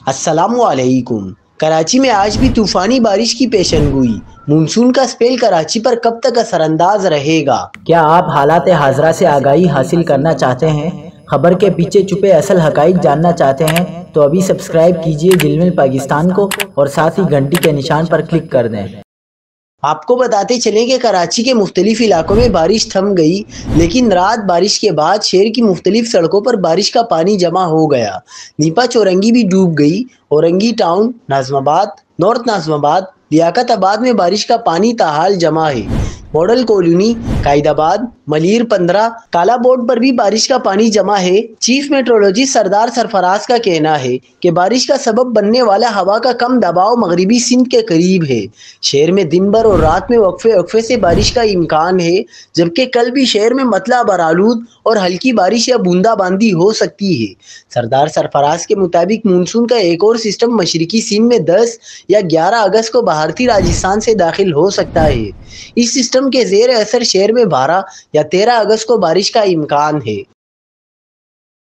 السلام علیکم۔ کراچی میں آج بھی طوفانی بارش کی پیشن گوئی۔ مونسون کا سپیل کراچی پر کب تک اثر انداز رہے گا؟ کیا آپ حالات حاضرہ سے آگاہی حاصل کرنا چاہتے ہیں؟ خبر کے پیچھے چھپے اصل حقائق جاننا چاہتے ہیں تو ابھی سبسکرائب کیجئے جلمل پاکستان کو اور ساتھ ہی گھنٹی کے نشان پر کلک کر دیں۔ آپ کو بتاتے چلیں کہ کراچی کے مختلف علاقوں میں بارش تھم گئی، لیکن رات بارش کے بعد شہر کی مختلف سڑکوں پر بارش کا پانی جمع ہو گیا۔ نیپا چورنگی بھی ڈوب گئی۔ اورنگی ٹاؤن، ناظم آباد، نارتھ ناظم آباد، لیاقت آباد میں بارش کا پانی تاحال جمع ہے۔ ماڈل کالونی، قائد آباد، ملیر 15، کالا بورڈ پر بھی بارش کا پانی جمع ہے۔ چیف میٹرولوجسٹ سردار سرفراز کا کہنا ہے کہ بارش کا سبب بننے والا ہوا کا کم دباؤ مغربی سندھ کے قریب ہے۔ شہر میں دن بھر اور رات میں وقفے سے بارش کا امکان ہے، جبکہ کل بھی شہر میں مطلع برآلود اور ہلکی بارش یا بوندا باندی ہو سکتی ہے۔ سردار سرفراز کے مطابق مونسون کا ایک اور سسٹم مشرقی سندھ میں 10 یا 11 اگست کو بھارتی راجستھان سے داخل ہو سکتا ہے۔ اس سسٹم کے زیر اثر شہر میں 12 یا 13 اگست کو بارش کا امکان ہے۔